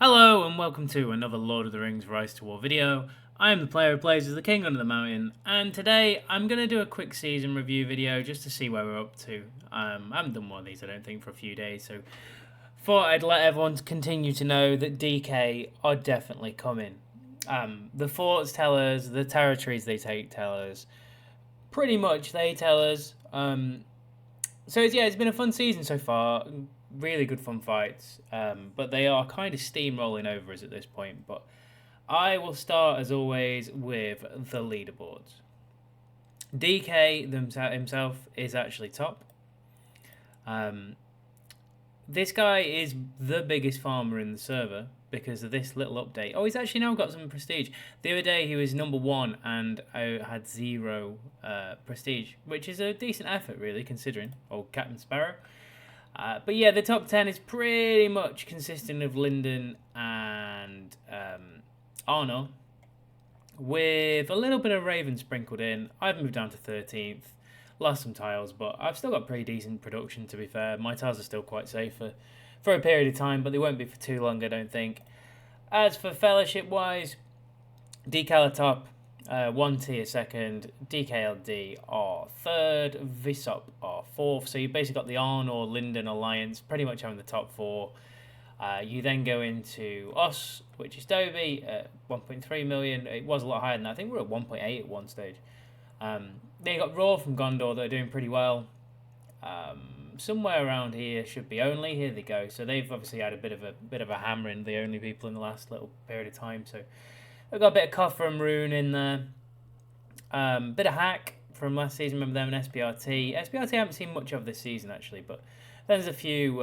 Hello and welcome to another Lord of the Rings Rise to War video. I am the player who plays as the King under the mountain, and today I'm going to do a quick season review video just to see where we're up to. I haven't done one of these I don't think for a few days, so thought I'd let everyone continue to know that DK are definitely coming. The forts tell us, the territories they take tell us, pretty much they tell us. It's been a fun season so far. Really good fun fights, but they are kind of steamrolling over us at this point. But I will start, as always, with the leaderboards. DK himself is actually top. This guy is the biggest farmer in the server because of this little update. Oh, he's actually now got some prestige. The other day he was number 1 and I had 0 prestige, which is a decent effort really considering. Old Captain Sparrow. But yeah, the top 10 is pretty much consisting of Lyndon and Arnor, with a little bit of Raven sprinkled in. I've moved down to 13th, lost some tiles, but I've still got pretty decent production to be fair. My tiles are still quite safe for a period of time, but they won't be for too long, I don't think. As for fellowship-wise, DK top, 1 tier second, DKLD are third, Vissop are fourth. So you basically got the Arnor Lyndon alliance pretty much having the top 4. You then go into us, which is Dobie at 1.3 million. It was a lot higher than that. I think we were at 1.8 at one stage. Then you got Raw from Gondor that are doing pretty well. Somewhere around here should be Only. Here they go. So they've obviously had a bit of a hammering, the Only people in the last little period of time. So I've got a bit of Coffer and Rune in there. Bit of Hack from last season. Remember them and SPRT. SPRT I haven't seen much of this season actually, but there's a few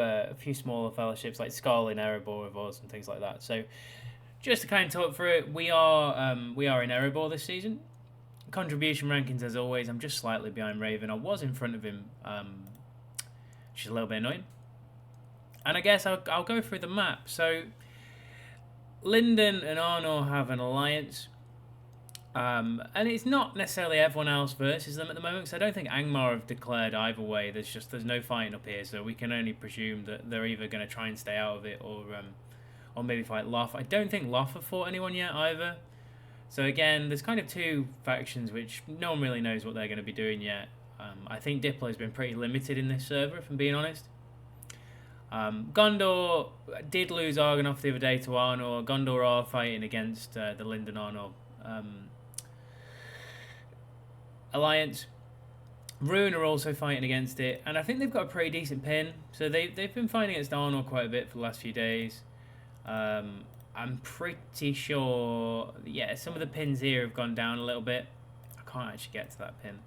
smaller fellowships like Skull in Erebor of us and things like that. So just to kind of talk through it, we are in Erebor this season. Contribution rankings as always, I'm just slightly behind Raven. I was in front of him, which is a little bit annoying. And I guess I'll go through the map. So Lyndon and Arnor have an alliance. And it's not necessarily everyone else versus them at the moment, because I don't think Angmar have declared either way. There's no fighting up here, so we can only presume that they're either going to try and stay out of it or maybe fight Loth. I don't think Loth have fought anyone yet either. So again, there's kind of two factions which no one really knows what they're going to be doing yet. I think Diplo's been pretty limited in this server, if I'm being honest. Gondor did lose Argonoth the other day to Arnor. Gondor are fighting against the Lyndon Arnor alliance. Rune are also fighting against it, and I think they've got a pretty decent pin. So they've been fighting against Arnor quite a bit for the last few days. I'm pretty sure, yeah, some of the pins here have gone down a little bit. I can't actually get to that pin.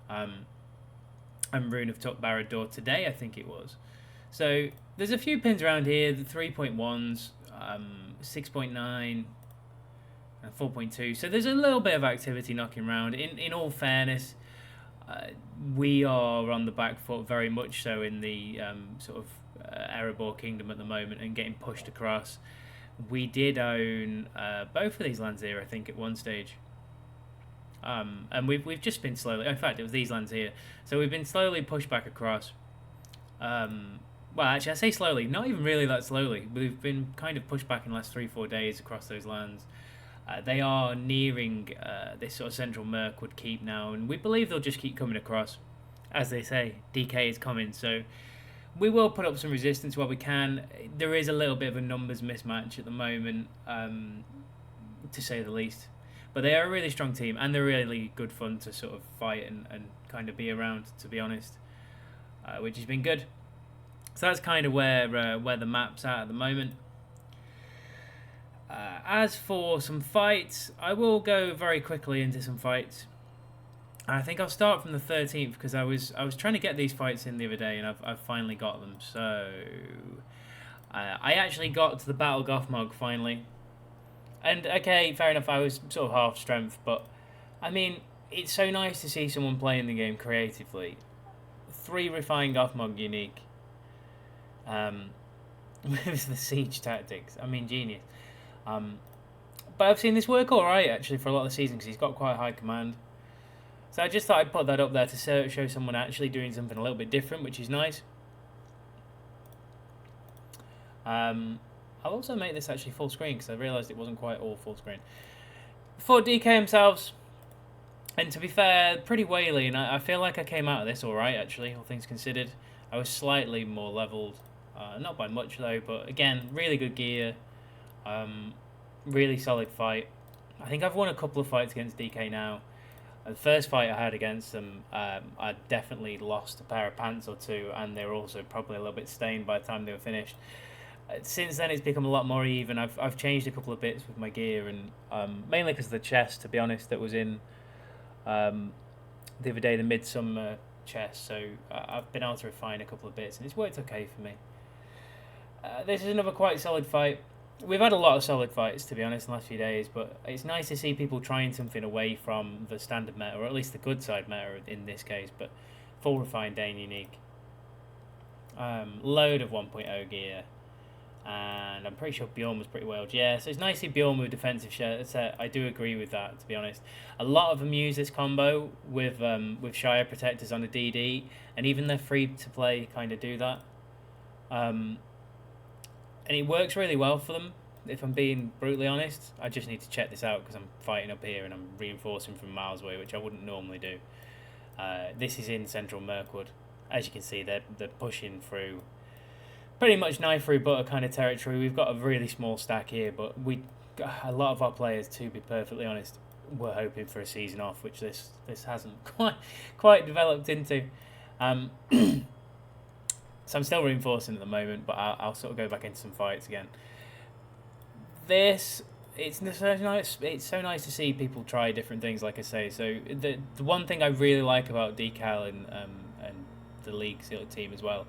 And Rune have took Barad-dûr today, I think it was. So there's a few pins around here, the 3.1s, 6.9, and 4.2. So there's a little bit of activity knocking around. In all fairness, we are on the back foot very much so in the Erebor Kingdom at the moment and getting pushed across. We did own both of these lands here, I think, at one stage. And we've just been slowly... In fact, it was these lands here. So we've been slowly pushed back across. Well, actually, I say slowly. Not even really that slowly. We've been kind of pushed back in the last 3-4 days across those lands. They are nearing this sort of central Mirkwood keep now, and we believe they'll just keep coming across. As they say, DK is coming, so we will put up some resistance where we can. There is a little bit of a numbers mismatch at the moment, to say the least. But they are a really strong team, and they're really good fun to sort of fight and kind of be around, to be honest, which has been good. So that's kind of where the map's at the moment. As for some fights, I will go very quickly into some fights. I think I'll start from the 13th because I was trying to get these fights in the other day and I've finally got them. So I actually got to the Battle Gothmog finally. And okay, fair enough, I was sort of half strength, but I mean, it's so nice to see someone playing the game creatively. 3 refined Gothmog unique. With the siege tactics, I mean, genius. But I've seen this work alright actually for a lot of the season because he's got quite high command. So I just thought I'd put that up there to show someone actually doing something a little bit different, which is nice. I'll also make this actually full screen because I realised it wasn't quite all full screen. For DK themselves, and to be fair, pretty whaley, and I feel like I came out of this alright actually, all things considered. I was slightly more levelled, not by much though, but again, really good gear, really solid fight. I think I've won a couple of fights against DK now. The first fight I had against them, I definitely lost a pair of pants or two, and they were also probably a little bit stained by the time they were finished. Since then, it's become a lot more even. I've changed a couple of bits with my gear, and mainly because of the chest, to be honest, that was in the other day, the midsummer chest. So I've been able to refine a couple of bits, and it's worked okay for me. This is another quite solid fight. We've had a lot of solid fights, to be honest, in the last few days, but it's nice to see people trying something away from the standard meta, or at least the good side meta in this case, but full refined day and unique. Load of 1.0 gear, and I'm pretty sure Bjorn was pretty well. Yeah, so it's nice to see Bjorn with defensive set. I do agree with that, to be honest. A lot of them use this combo with Shire Protectors on the DD, and even their free-to-play kind of do that. And it works really well for them, if I'm being brutally honest. I just need to check this out because I'm fighting up here and I'm reinforcing from miles away, which I wouldn't normally do. This is in central Mirkwood. As you can see, they're pushing through pretty much knife through butter kind of territory. We've got a really small stack here, but a lot of our players, to be perfectly honest, were hoping for a season off, which this hasn't quite developed into. So I'm still reinforcing at the moment, but I'll sort of go back into some fights again. It's so nice to see people try different things, like I say. So the one thing I really like about Decal and the league team as well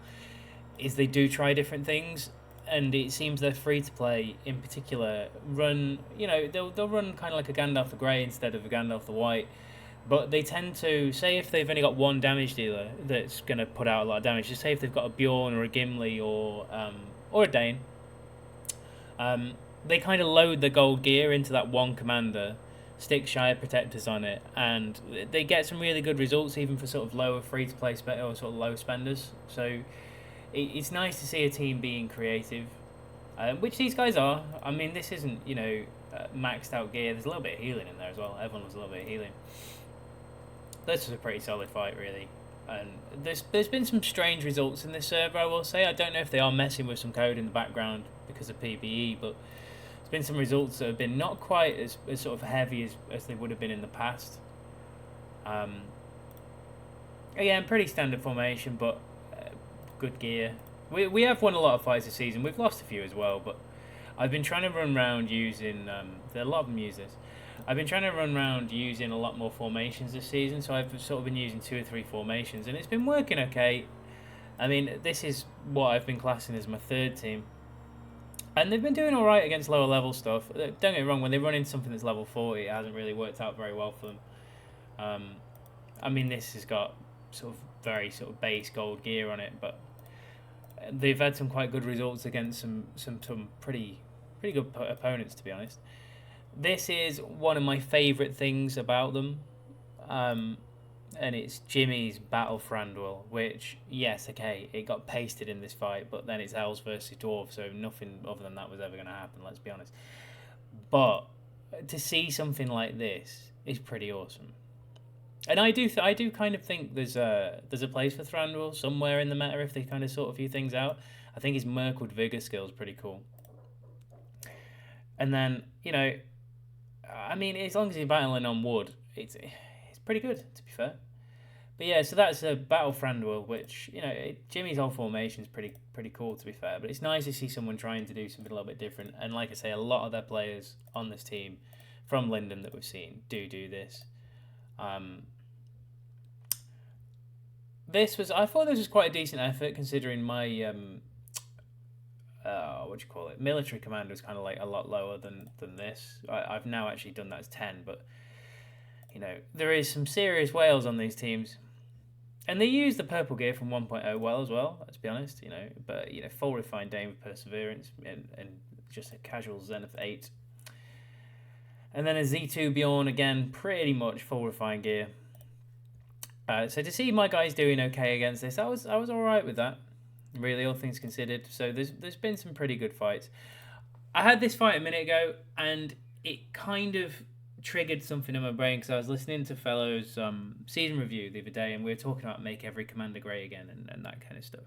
is they do try different things, and it seems they're free to play in particular run. They'll run kind of like a Gandalf the Grey instead of a Gandalf the White. But they tend to, say if they've only got one damage dealer that's going to put out a lot of damage, just say if they've got a Bjorn or a Gimli or a Dane, they kind of load the gold gear into that one commander, stick Shire Protectors on it, and they get some really good results even for sort of lower free-to-play or sort of low spenders. So it's nice to see a team being creative, which these guys are. I mean, this isn't, maxed out gear. There's a little bit of healing in there as well. Everyone was a little bit of healing. This was a pretty solid fight, really. And there's been some strange results in this server, I will say. I don't know if they are messing with some code in the background because of PvE, but there's been some results that have been not quite as sort of heavy as they would have been in the past. Again, pretty standard formation, but good gear. We have won a lot of fights this season. We've lost a few as well, but I've been trying to run around using... a lot of them use this. I've been trying to run around using a lot more formations this season, so I've sort of been using 2 or 3 formations, and it's been working okay. I mean, this is what I've been classing as my third team. And they've been doing alright against lower level stuff. Don't get me wrong, when they run into something that's level 40, it hasn't really worked out very well for them. I mean, this has got sort of very sort of base gold gear on it, but they've had some quite good results against some pretty good opponents, to be honest. This is one of my favourite things about them, and it's Jimmy's Battle Thranduil, which, yes, okay, it got pasted in this fight, but then it's Elves versus Dwarves, so nothing other than that was ever going to happen, let's be honest. But to see something like this is pretty awesome. And I do kind of think there's a place for Thranduil somewhere in the meta if they kind of sort a few things out. I think his Mirkwood Vigor skill is pretty cool. And then, I mean, as long as he's battling on wood, it's pretty good, to be fair. But yeah, so that's a Battle Thranduil, which, Jimmy's whole formation is pretty cool, to be fair. But it's nice to see someone trying to do something a little bit different. And like I say, a lot of their players on this team from Lindum that we've seen do this. I thought this was quite a decent effort, considering my military commander is kind of like a lot lower than this. I've now actually done that as 10, but there is some serious whales on these teams, and they use the purple gear from 1.0 well as well, let's be honest. But full refined Dane with Perseverance and just a casual Zenith 8, and then a Z2 Bjorn, again pretty much full refined gear. So to see my guys doing okay against this, I was all right with that, really, all things considered. So there's been some pretty good fights. I had this fight a minute ago, and it kind of triggered something in my brain because I was listening to Fellow's season review the other day, and we were talking about make every commander great again and that kind of stuff.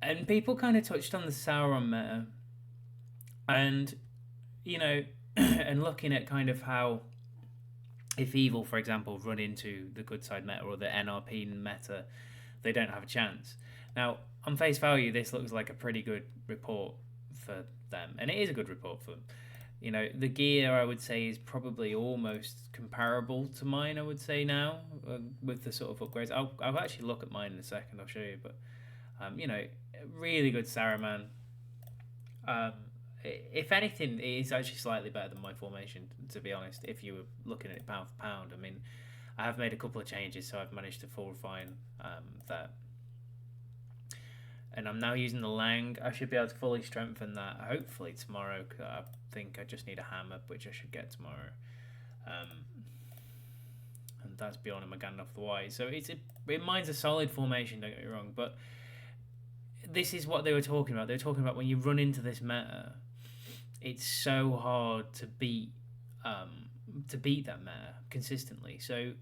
And people kind of touched on the Sauron meta, and and looking at kind of how if evil, for example, run into the good side meta or the NRP meta, they don't have a chance. Now, on face value, this looks like a pretty good report for them, and it is a good report for them. The gear I would say is probably almost comparable to mine. I would say now with the sort of upgrades. I'll actually look at mine in a second. I'll show you, but really good Saruman. If anything, it is actually slightly better than my formation, to be honest. If you were looking at it pound for pound, I mean, I have made a couple of changes, so I've managed to full refine that. And I'm now using the Lang. I should be able to fully strengthen that hopefully tomorrow. I think I just need a hammer, which I should get tomorrow. And that's beyond him again off the way. So mine's a solid formation, don't get me wrong. But this is what they were talking about. They were talking about when you run into this meta, it's so hard to beat that meta consistently. So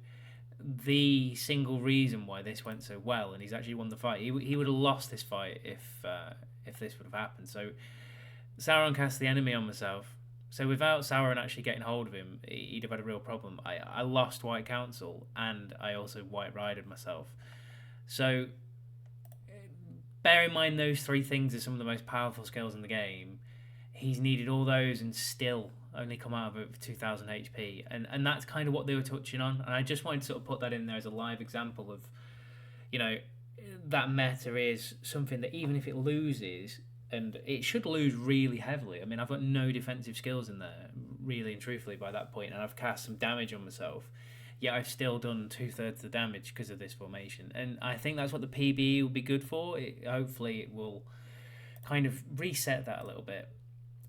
the single reason why this went so well, and he's actually won the fight, he would have lost this fight if this would have happened. So Sauron cast the enemy on myself. So without Sauron actually getting hold of him, he'd have had a real problem. I lost White Council, and I also White Rided myself. So bear in mind those three things are some of the most powerful skills in the game. He's needed all those and still only come out of it with 2,000 HP. And that's kind of what they were touching on. And I just wanted to sort of put that in there as a live example of, that meta is something that even if it loses, and it should lose really heavily. I mean, I've got no defensive skills in there, really and truthfully, by that point, and I've cast some damage on myself. Yet I've still done 2/3 of the damage because of this formation. And I think that's what the PBE will be good for. Hopefully it will kind of reset that a little bit.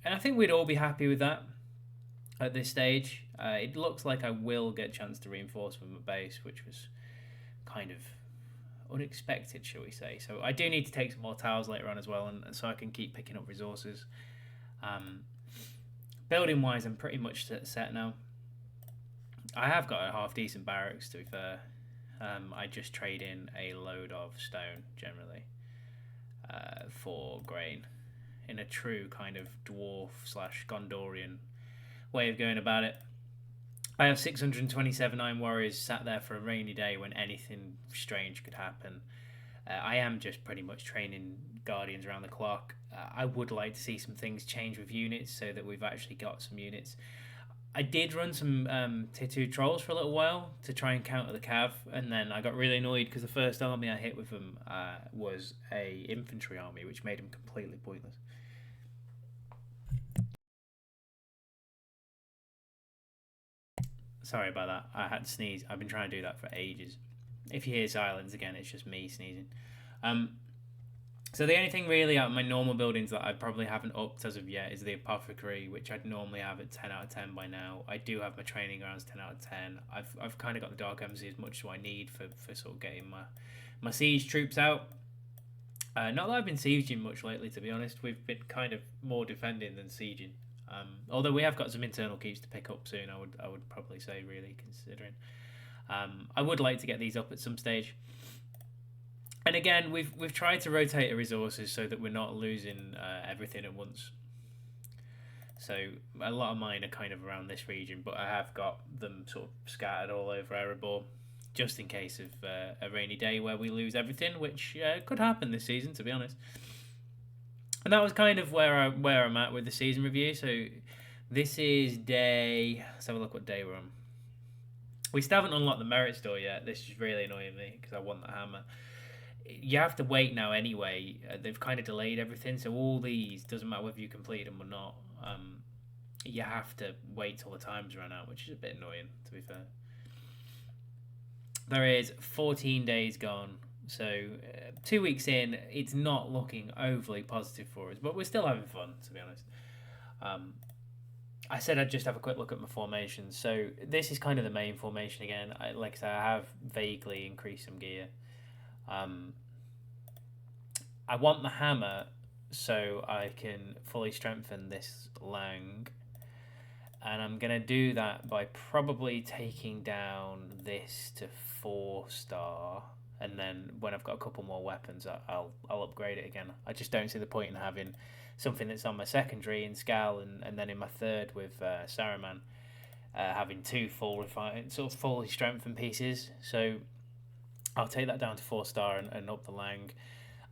And I think we'd all be happy with that at this stage. It looks like I will get a chance to reinforce with my base, which was kind of unexpected, shall we say. So I do need to take some more tiles later on as well, and so I can keep picking up resources. Building wise, I'm pretty much set now. I have got a half decent barracks, to be fair. I just trade in a load of stone generally for grain in a true kind of dwarf / Gondorian way of going about it. I have 627 Iron Warriors sat there for a rainy day when anything strange could happen. I am just pretty much training Guardians around the clock. I would like to see some things change with units so that we've actually got some units. I did run some Tier 2 trolls for a little while to try and counter the cav, and then I got really annoyed because the first army I hit with them was a infantry army, which made them completely pointless. Sorry about that. I had to sneeze. I've been trying to do that for ages. If you hear silence again, it's just me sneezing. So the only thing really out of my normal buildings that I probably haven't upped as of yet is the apothecary, which I'd normally have at 10 out of 10 by now. I do have my training grounds 10 out of 10. I've kind of got the dark embassy as much as I need for sort of getting my siege troops out. Not that I've been sieging much lately, to be honest. We've been kind of more defending than sieging. Although we have got some internal keeps to pick up soon, I would probably say, really considering. I would like to get these up at some stage. And again, we've tried to rotate the resources so that we're not losing everything at once. So a lot of mine are kind of around this region, but I have got them sort of scattered all over Erebor, just in case of a rainy day where we lose everything, which could happen this season, to be honest. And that was kind of where I'm at with the season review. So this is day... Let's have a look what day we're on. We still haven't unlocked the merit store yet. This is really annoying me because I want the hammer. You have to wait now anyway. They've kind of delayed everything. So all these, doesn't matter whether you complete them or not, you have to wait till the times run out, which is a bit annoying, to be fair. There is 14 days gone. So 2 weeks in, it's not looking overly positive for us, but we're still having fun, to be honest. I said I'd just have a quick look at my formations. So this is kind of the main formation again. Like I said, I have vaguely increased some gear. I want the hammer so I can fully strengthen this Lang. And I'm going to do that by probably taking down this to 4-star. And then when I've got a couple more weapons, I'll upgrade it again. I just don't see the point in having something that's on my secondary in Skal and then in my third with Saruman, having two sort of fully strengthened pieces. So I'll take that down to 4-star and up the Lang.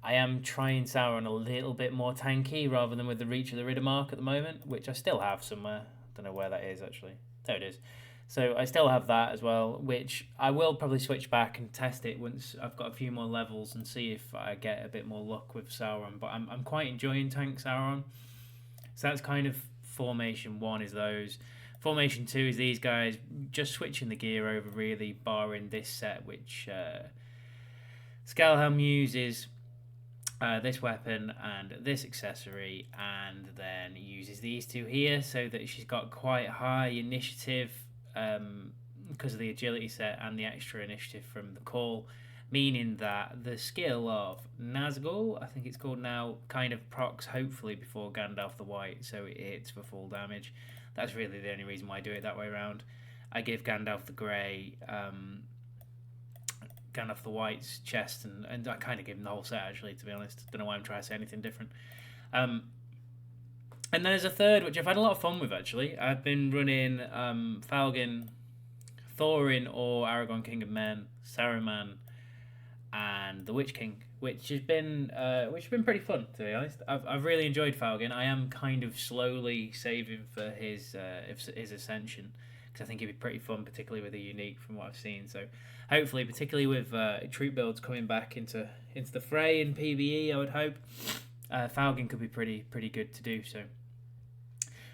I am trying Sauron a little bit more tanky rather than with the Reach of the Riddermark at the moment, which I still have somewhere. Don't know where that is actually. There it is. So I still have that as well, which I will probably switch back and test it once I've got a few more levels and see if I get a bit more luck with Sauron. But I'm quite enjoying tank Sauron. So that's kind of Formation 1 is those. Formation 2 is these guys, just switching the gear over really, barring this set, which Skelhelm uses this weapon and this accessory, and then uses these two here so that she's got quite high initiative because of the agility set and the extra initiative from the call, meaning that the skill of Nazgul, I think it's called now, kind of procs hopefully before Gandalf the White, so it hits for full damage. That's really the only reason why I do it that way around. I give Gandalf the Grey Gandalf the White's chest, and I kind of give him the whole set actually, to be honest. Don't know why I'm trying to say anything different. And then there's a third, which I've had a lot of fun with actually. I've been running Falcon, Thorin or Aragorn King of Men, Saruman, and the Witch King, which has been pretty fun, to be honest. I've really enjoyed Falcon. I am kind of slowly saving for his ascension, because I think it'd be pretty fun, particularly with a unique from what I've seen. So hopefully, particularly with troop builds coming back into the fray in PvE, I would hope Falcon could be pretty good to do. So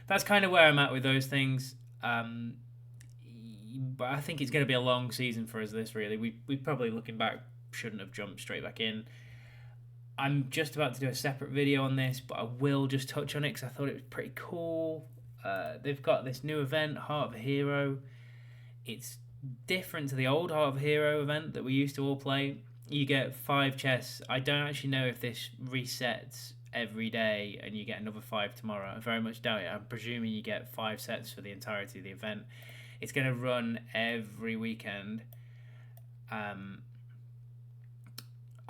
that's kind of where I'm at with those things. But I think it's going to be a long season for us. This really, we probably looking back shouldn't have jumped straight back in. I'm just about to do a separate video on this, but I will just touch on it because I thought it was pretty cool. They've got this new event, Heart of a Hero. It's different to the old Heart of a Hero event that we used to all play. You get 5 chests. I don't actually know if this resets every day and you get another 5 tomorrow. I very much doubt it. I'm presuming you get 5 sets for the entirety of the event. It's going to run every weekend, I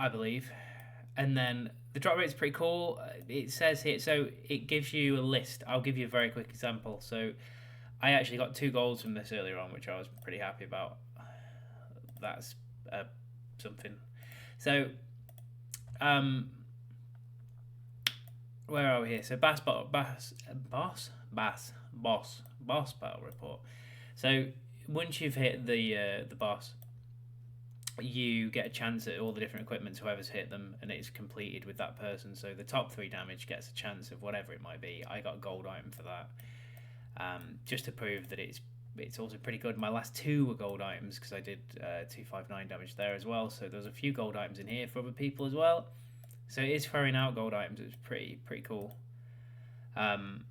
believe. And then the drop rate is pretty cool. It says here, so it gives you a list. I'll give you a very quick example. So I actually got 2 golds from this earlier on, which I was pretty happy about. That's something. So, where are we here? So boss battle report. So once you've hit the boss, you get a chance at all the different equipments, whoever's hit them, and it's completed with that person. So the top 3 damage gets a chance of whatever it might be. I got a gold item for that, just to prove that it's also pretty good. My last 2 were gold items because I did 259 damage there as well. So there's a few gold items in here for other people as well. So it is throwing out gold items. It's pretty cool. Can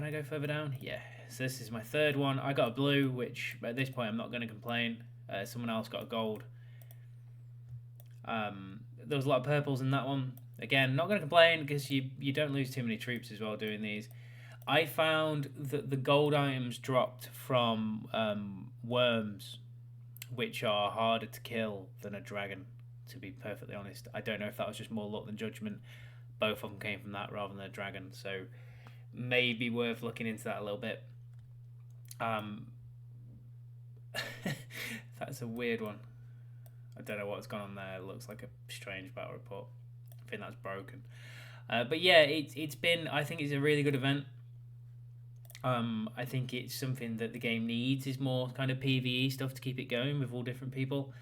I go further down? Yeah. So this is my 3rd one. I got a blue, which at this point I'm not going to complain. Someone else got a gold. There was a lot of purples in that one. Again, not going to complain because you don't lose too many troops as well doing these. I found that the gold items dropped from worms, which are harder to kill than a dragon, to be perfectly honest. I don't know if that was just more luck than judgment. Both of them came from that rather than a dragon, so maybe worth looking into that a little bit. That's a weird one. I don't know what's gone on there. It looks like a strange battle report. I think that's broken. But yeah, it's been, I think it's a really good event. I think it's something that the game needs, is more kind of PvE stuff to keep it going with all different people.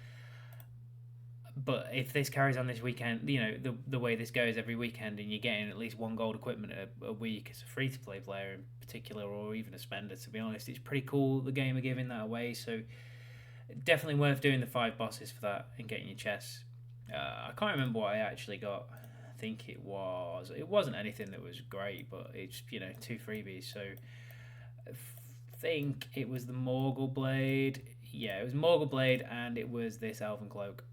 But if this carries on this weekend, you know, the way this goes every weekend, and you're getting at least 1 gold equipment a week as a free-to-play player in particular, or even a spender, to be honest, it's pretty cool the game are giving that away. So definitely worth doing the 5 bosses for that and getting your chests. I can't remember what I actually got. I think it wasn't anything that was great, but it's, you know, 2 freebies. So I think it was the Morgul Blade. Yeah, it was Morgul Blade, and it was this Elven Cloak,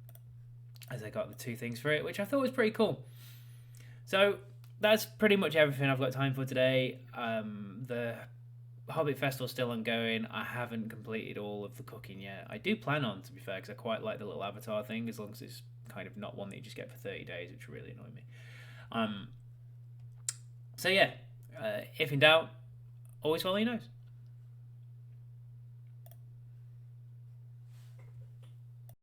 as I got the 2 things for it, which I thought was pretty cool. So that's pretty much everything I've got time for today. The Hobbit Festival's still ongoing. I haven't completed all of the cooking yet. I do plan on, to be fair, because I quite like the little avatar thing, as long as it's kind of not one that you just get for 30 days, which really annoy me. So yeah, if in doubt, always follow your nose.